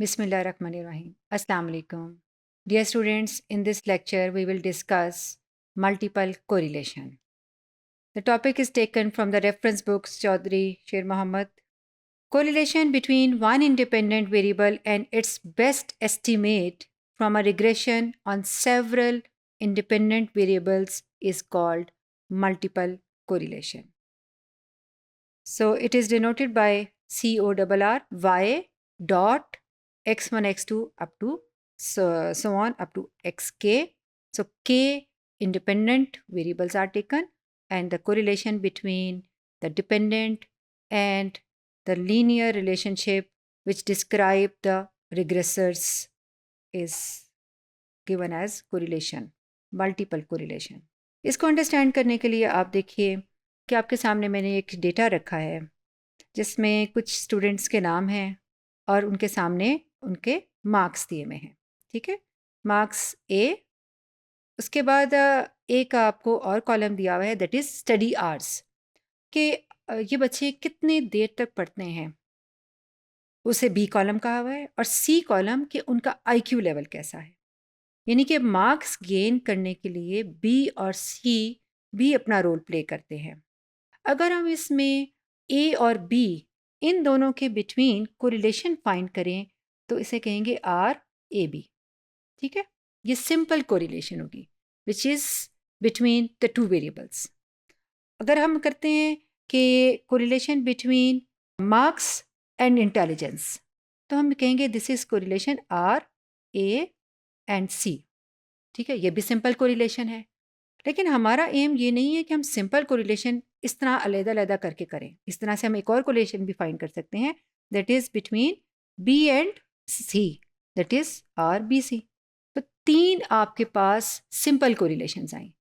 Bismillahirrahmanirrahim. Assalamu alaikum. Dear students, in this lecture we will discuss multiple correlation. The topic is taken from the reference books Chaudhry Sher Muhammad. Correlation between one independent variable and its best estimate from a regression on several independent variables is called multiple correlation. So it is denoted by CORR y dot x1 x2 up to so on up to xk. So k independent variables are taken and the correlation between the dependent and the linear relationship which describe the regressors is given as correlation, multiple correlation. इसको understand करने के लिए आप देखिए कि आपके सामने मैंने एक डेटा रखा है जिसमें कुछ स्टूडेंट्स के नाम हैं और उनके सामने उनके मार्क्स दिए हुए हैं. ठीक है, मार्क्स ए. उसके बाद एक आपको और कॉलम दिया हुआ है दैट इज़ स्टडी आवर्स कि ये बच्चे कितनी देर तक पढ़ते हैं, उसे बी कॉलम कहा हुआ है, और सी कॉलम कि उनका आईक्यू लेवल कैसा है. यानी कि मार्क्स गेन करने के लिए बी और सी भी अपना रोल प्ले करते हैं. अगर हम इसमें ए और बी इन दोनों के बिटवीन कोरिलेशन फाइंड करें तो इसे कहेंगे आर ए बी. ठीक है, ये सिंपल कोरिलेशन होगी which is between the two variables. अगर हम करते हैं कि correlation between marks and intelligence तो हम कहेंगे this is correlation R A and C. ठीक है, ये भी सिंपल कोरिलेशन है. लेकिन हमारा एम ये नहीं है कि हम सिंपल कोरिलेशन इस तरह अलग-अलग करके करें. इस तरह से हम एक और कोरिलेशन भी फाइंड कर सकते हैं that is between B and C, that is R B C. तो 3 आपके पास सिंपल कोरिलेशंस आई.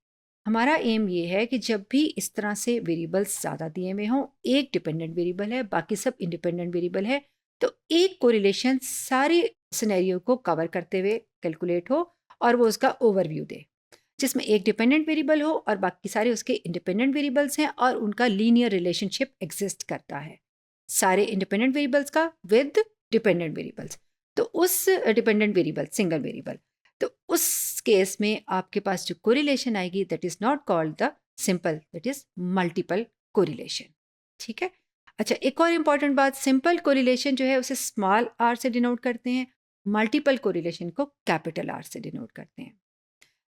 हमारा एम ये है कि जब भी इस तरह से वेरिएबल्स ज़्यादा दिए हुए हों, एक डिपेंडेंट वेरिएबल है बाकी सब इंडिपेंडेंट वेरिएबल है, तो एक कोरिलेशन सारी सिनेरियो को कवर करते हुए कैलकुलेट हो और वो उसका ओवरव्यू दे जिसमें एक डिपेंडेंट वेरिएबल हो और बाकी सारे उसके इंडिपेंडेंट वेरिएबल्स हैं और उनका लीनियर रिलेशनशिप एग्जिस्ट करता है, सारे इंडिपेंडेंट वेरिएबल्स का विद डिपेंडेंट वेरिएबल्स. तो उस डिपेंडेंट वेरिएबल सिंगल वेरिएबल, तो उस केस में आपके पास जो कोरिलेशन आएगी that is not called the simple, that is multiple correlation. ठीक है. अच्छा, एक और इम्पॉर्टेंट बात, सिंपल कोरिलेशन जो है उसे स्मॉल आर से डिनोट करते हैं, मल्टीपल कोरिलेशन को कैपिटल आर से डिनोट करते हैं.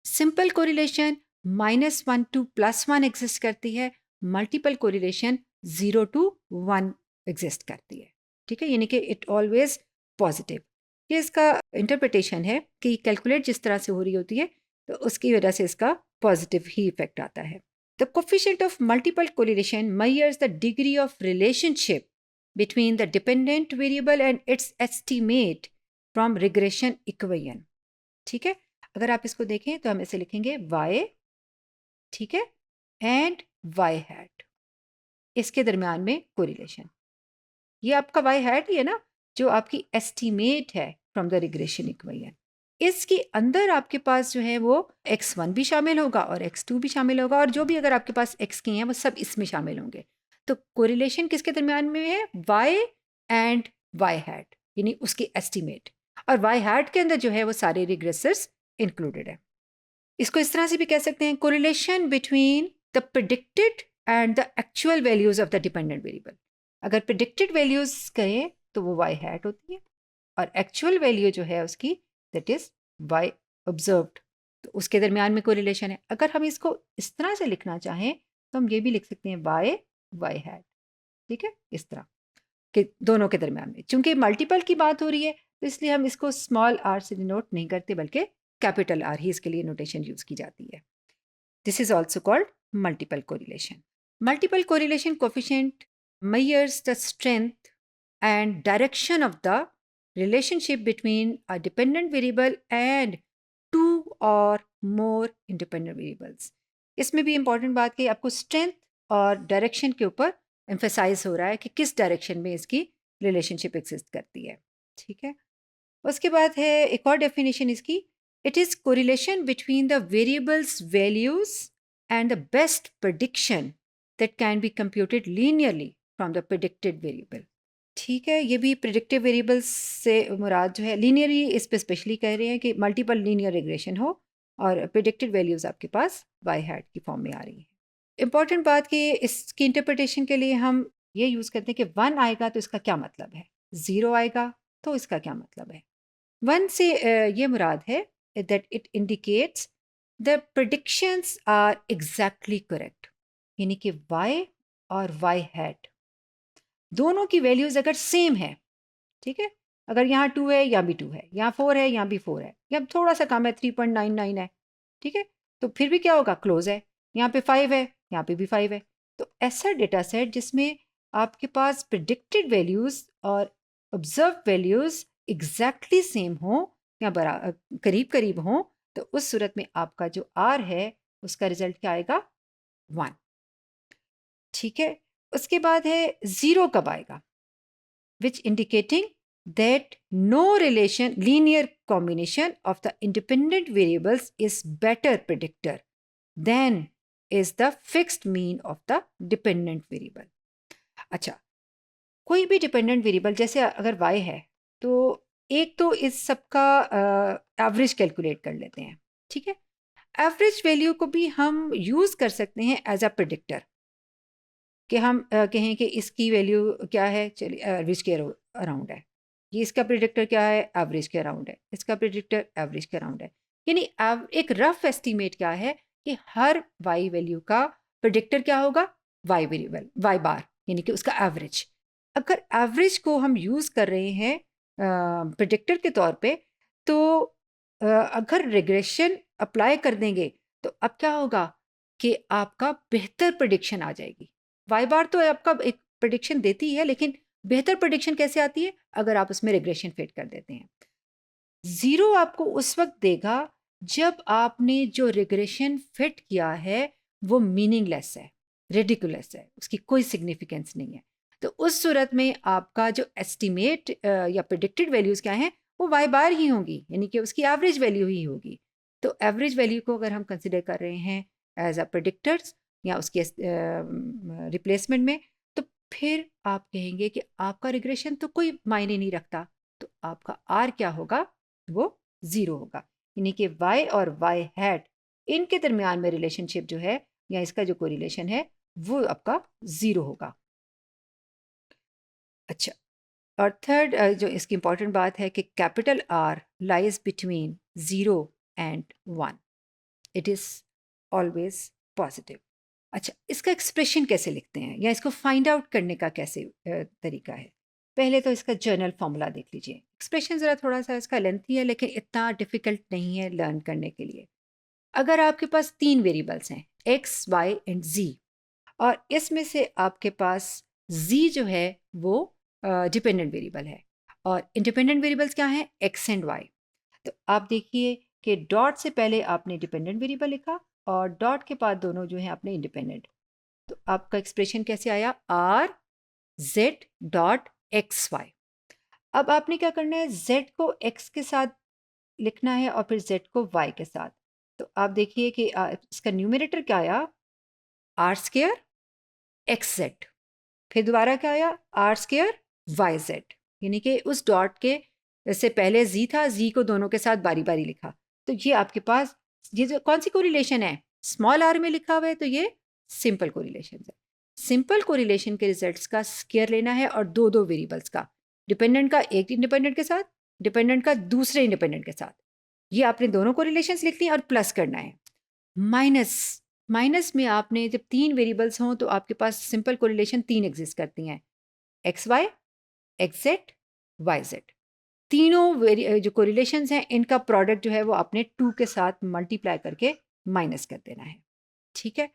सिंपल कोरिलेशन -1 टू +1 एग्जिस्ट करती है, मल्टीपल कोरिलेशन 0 टू 1 एग्जिस्ट करती है. ठीक है, यानी कि इट ऑलवेज पॉजिटिव. ये इसका इंटरप्रिटेशन है कि कैलकुलेट जिस तरह से हो रही होती है तो उसकी वजह से इसका पॉजिटिव ही इफेक्ट आता है. The coefficient of multiple correlation measures the degree of relationship between the dependent variable and it's estimate from regression equation. ठीक है, अगर आप इसको देखें तो हम इसे लिखेंगे y, ठीक है, एंड y हैट, इसके दरमियान में कोरिलेशन. ये आपका y हैट ही है ना जो आपकी एस्टीमेट है फ्रॉम द रिग्रेशन इक्वेशन. इसके अंदर आपके पास जो है वो x1 भी शामिल होगा और x2 भी शामिल होगा और जो भी अगर आपके पास x की हैं वो सब इसमें शामिल होंगे. तो कोरिलेशन किसके दरमियान में है, y एंड y हैट, यानी उसकी एस्टीमेट, और y हैट के अंदर जो है वो सारे रिग्रेसर्स इंक्लूडेड है. इसको इस तरह से भी कह सकते हैं correlation between the predicted and the actual values of the dependent variable. अगर प्रेडिक्टेड वैल्यूज कहें तो वो y हैट होती है और एक्चुअल वैल्यू जो है उसकी दैट इज y ऑब्जर्व्ड, तो उसके दरमियान में कोरिलेशन है. अगर हम इसको इस तरह से लिखना चाहें तो हम ये भी लिख सकते हैं y हैट. ठीक है, इस तरह कि दोनों के दरमियान में, चूंकि मल्टीपल की बात हो रही है तो इसलिए हम इसको स्मॉल आर से डिनोट नहीं करते बल्कि कैपिटल आर ही इसके लिए नोटेशन यूज की जाती है. This is also called multiple correlation. Multiple correlation coefficient measures the strength and direction of the relationship between a dependent variable and 2 और मोर इंडिपेंडेंट वेरिएबल्स. इसमें भी इंपॉर्टेंट बात कि आपको स्ट्रेंथ और डायरेक्शन के ऊपर एम्फेसाइज हो रहा है कि किस डायरेक्शन में इसकी रिलेशनशिप एग्जिस्ट करती है. ठीक है, उसके बाद है एक और डेफिनेशन इसकी, it is correlation between the variables values and the best prediction that can be computed linearly from the predicted variable. ठीक है, ये भी प्रिडिक्टिव वेरिएबल्स से मुराद जो है लीनियरली, इस पे स्पेशली कह रहे हैं कि मल्टीपल लीनियर रिग्रेशन हो और प्रिडिक्टेड वैल्यूज़ आपके पास वाई हैट की फॉर्म में आ रही है। इम्पॉर्टेंट बात कि इसकी इंटरप्रिटेशन के लिए हम ये यूज़ करते हैं कि 1 आएगा तो इसका क्या मतलब है, 0 आएगा तो इसका क्या मतलब है। 1 से ये मुराद है that it indicates the predictions are exactly correct, यानी कि वाई और वाई हैट दोनों की वैल्यूज़ अगर सेम है, ठीक है, अगर यहाँ 2 है यहाँ भी 2 है, यहाँ 4 है यहाँ भी 4 है, या थोड़ा सा कम है 3.99 है, ठीक है, तो फिर भी क्या होगा, क्लोज है। यहाँ पे 5 है, यहाँ पे भी 5 है। तो ऐसा डेटा सेट जिसमें आपके पास प्रिडिक्टेड वैल्यूज़ और ऑब्जर्व वैल्यूज़ एग्जैक्टली सेम हो या करीब करीब हो, तो उस सूरत में आपका जो आर है उसका रिजल्ट क्या आएगा, 1। ठीक है, उसके बाद है 0 कब आएगा, which indicating that no linear combination of the independent variables is better predictor than is the fixed mean of the dependent variable. अच्छा, कोई भी डिपेंडेंट वेरिएबल जैसे अगर y है तो एक तो इस सब का एवरेज कैलकुलेट कर लेते हैं, ठीक है। एवरेज वैल्यू को भी हम यूज़ कर सकते हैं एज अ प्रिडिक्टर कि हम कहें कि इसकी वैल्यू क्या है, चलिए एवरेज के अराउंड है, ये इसका प्रिडिक्टर क्या है, एवरेज के अराउंड है, इसका प्रिडिक्टर एवरेज के अराउंड है। यानी एक रफ एस्टीमेट क्या है कि हर वाई वैल्यू का प्रिडिक्टर क्या होगा, वाई वेरिएबल वाई बार, यानी कि उसका एवरेज। अगर एवरेज को हम यूज़ कर रहे हैं प्रिडिक्टर के तौर पे, तो अगर रिग्रेशन अप्लाई कर देंगे तो अब क्या होगा कि आपका बेहतर प्रिडिक्शन आ जाएगी। वाई बार तो आपका एक प्रिडिक्शन देती है, लेकिन बेहतर प्रिडिक्शन कैसे आती है, अगर आप उसमें रिग्रेशन फिट कर देते हैं। 0 आपको उस वक्त देगा जब आपने जो रिग्रेशन फिट किया है वो मीनिंगलेस है, रिडिकुलस है, उसकी कोई सिग्निफिकेंस नहीं है। तो उस सूरत में आपका जो एस्टिमेट या प्रिडिक्टेड वैल्यूज़ क्या हैं, वो वाई बार ही होंगी, यानी कि उसकी एवरेज वैल्यू ही होगी। तो एवरेज वैल्यू को अगर हम कंसिडर कर रहे हैं एज अ प्रिडिक्टर्स या उसके रिप्लेसमेंट में, तो फिर आप कहेंगे कि आपका रिग्रेशन तो कोई मायने नहीं रखता, तो आपका आर क्या होगा, वो 0 होगा। यानी कि y और y हैट इनके दरमियान में रिलेशनशिप जो है या इसका जो कोरिलेशन है वो आपका 0 होगा। अच्छा, और थर्ड जो इसकी इंपॉर्टेंट बात है कि capital R lies between 0 and 1, it is always positive. अच्छा, इसका एक्सप्रेशन कैसे लिखते हैं या इसको फाइंड आउट करने का कैसे तरीका है। पहले तो इसका जर्नल फार्मूला देख लीजिए। एक्सप्रेशन ज़रा थोड़ा सा इसका लेंथी है, लेकिन इतना डिफ़िकल्ट नहीं है लर्न करने के लिए। अगर आपके पास 3 वेरिएबल्स हैं, एक्स वाई एंड जी, और इसमें से आपके पास जी जो है वो डिपेंडेंट वेरिएबल है और इंडिपेंडेंट वेरिएबल्स क्या हैं, एक्स एंड वाई। तो आप देखिए कि डॉट से पहले आपने डिपेंडेंट वेरिएबल लिखा और डॉट के बाद दोनों जो हैं आपने इंडिपेंडेंट। तो आपका एक्सप्रेशन कैसे आया, R Z dot X Y. अब आपने क्या करना है, जेड को एक्स के साथ लिखना है और फिर जेड को वाई के साथ। तो आप देखिए कि इसका न्यूमरेटर क्या आया, आर स्केयर एक्स जेड, फिर दोबारा क्या आया, आर स्केयर वाई जेड, यानी कि उस डॉट के से पहले जी था, जी को दोनों के साथ बारी बारी लिखा। तो ये आपके पास ये जो कौन सी कोरिलेशन है, स्मॉल आर में लिखा हुआ है, तो ये सिंपल कोरिलेशन है। सिंपल कोरिलेशन के रिजल्ट्स का स्केयर लेना है और दो दो वेरिएबल्स का, डिपेंडेंट का एक इंडिपेंडेंट के साथ, डिपेंडेंट का दूसरे इंडिपेंडेंट के साथ। ये आपने दोनों कोरिलेशंस लिख ली और प्लस करना है। माइनस, माइनस में आपने जब 3 वेरिएबल्स हों तो आपके पास सिंपल कोरिलेशन 3 एग्जिस्ट करती हैं, X Y, X Z, Y Z. तीनों जो कोरिलेशंस हैं इनका प्रोडक्ट जो है वो आपने 2 के साथ मल्टीप्लाई करके माइनस कर देना है। ठीक है,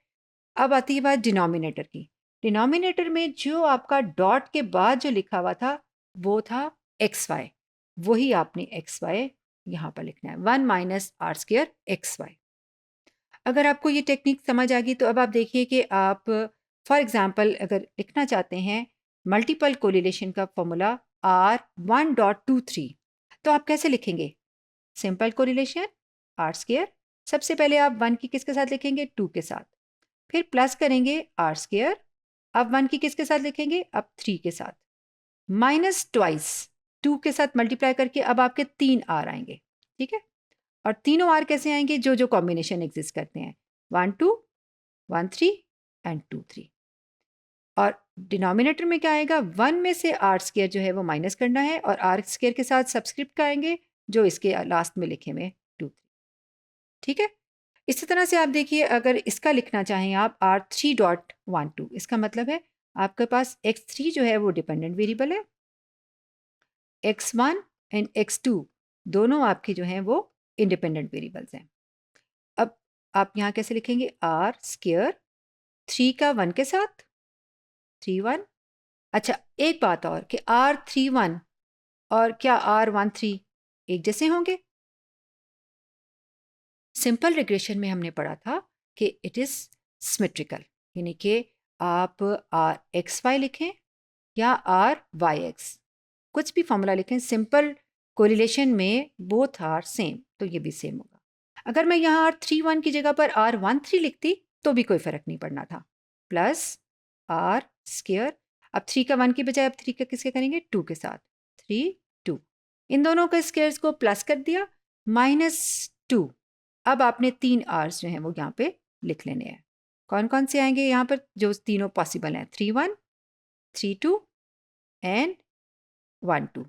अब आती है बात डिनोमिनेटर की। डिनोमिनेटर में जो आपका डॉट के बाद जो लिखा हुआ था वो था एक्स वाई, वही आपने एक्स वाई यहाँ पर लिखना है, 1 minus R square X Y. अगर आपको ये टेक्निक समझ आ गई तो अब आप देखिए कि आप फॉर एग्जांपल अगर लिखना चाहते हैं मल्टीपल कोरिलेशन का फॉर्मूला R1.23, तो आप कैसे लिखेंगे, सिंपल कोरिलेशन आर स्क्वायर, सबसे पहले आप 1 की किसके साथ लिखेंगे, 2 के साथ, फिर प्लस करेंगे आर स्क्वायर, अब 1 की किसके साथ लिखेंगे, अब 3 के साथ, माइनस ट्वाइस 2 के साथ मल्टीप्लाई करके अब आपके 3 आर आएंगे, ठीक है। और तीनों आर कैसे आएंगे? जो जो कॉम्बिनेशन एग्जिस्ट करते हैं, 1 2 1 3 एंड 2 3। और डिनोमिनेटर में क्या आएगा? 1 में से आर स्क्वायर जो है वो माइनस करना है और आर स्क्वायर के साथ सब्सक्रिप्ट का आएंगे जो इसके लास्ट में लिखे हुए 2 3, ठीक है। इसी तरह से आप देखिए, अगर इसका लिखना चाहें आप R3.12, इसका मतलब है आपके पास x3 जो है वो डिपेंडेंट वेरिएबल है, x1 एंड x2 दोनों आपके जो हैं वो इंडिपेंडेंट वेरिएबल्स हैं। अब आप यहाँ कैसे लिखेंगे? आर स्क्वायर 3 का 1 के साथ 3 1। अच्छा, एक बात और कि R31 और क्या R13 एक जैसे होंगे? सिंपल रिग्रेशन में हमने पढ़ा था कि इट इज़ सिमेट्रिकल, यानी कि आप आर एक्स वाई लिखें या आर वाई एक्स, कुछ भी फॉर्मूला लिखें, सिंपल कोरिलेशन में बोथ आर सेम, तो ये भी सेम होगा। अगर मैं यहाँ R31 की जगह पर R13 लिखती तो भी कोई फ़र्क नहीं पड़ना था। प्लस आर स्क्वायर, अब 3 का 1 की बजाय अब 3 का किसके करेंगे? 2 के साथ, 3 2, इन दोनों के स्क्वायर्स को प्लस कर दिया, -2। अब आपने 3 आर्स जो हैं वो यहाँ पे लिख लेने हैं। कौन कौन से आएंगे यहाँ पर? जो तीनों पॉसिबल हैं, 3 1 3 2 एंड 1 2,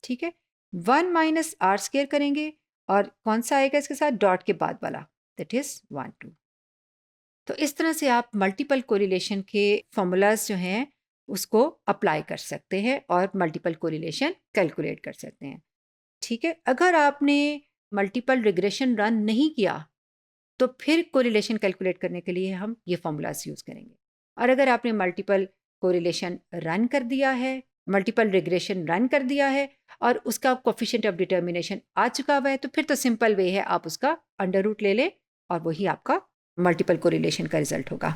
ठीक है। 1 माइनस आर स्क्वायर करेंगे और कौन सा आएगा इसके साथ? डॉट के बाद वाला, दैट इज 1 2। तो इस तरह से आप मल्टीपल कोरिलेशन के फॉर्मूलाज जो हैं उसको अप्लाई कर सकते हैं और मल्टीपल कोरिलेशन कैलकुलेट कर सकते हैं, ठीक है। अगर आपने मल्टीपल रिग्रेशन रन नहीं किया तो फिर कोरिलेशन कैलकुलेट करने के लिए हम ये फॉर्मूलाज यूज़ करेंगे। और अगर आपने मल्टीपल कोरिलेशन रन कर दिया है, मल्टीपल रिग्रेशन रन कर दिया है और उसका कोफिशिएंट ऑफ डिटर्मिनेशन आ चुका हुआ है, तो फिर तो सिंपल वे है, आप उसका अंडर रूट ले लें और वही आपका मल्टीपल कोरिलेशन का रिजल्ट होगा।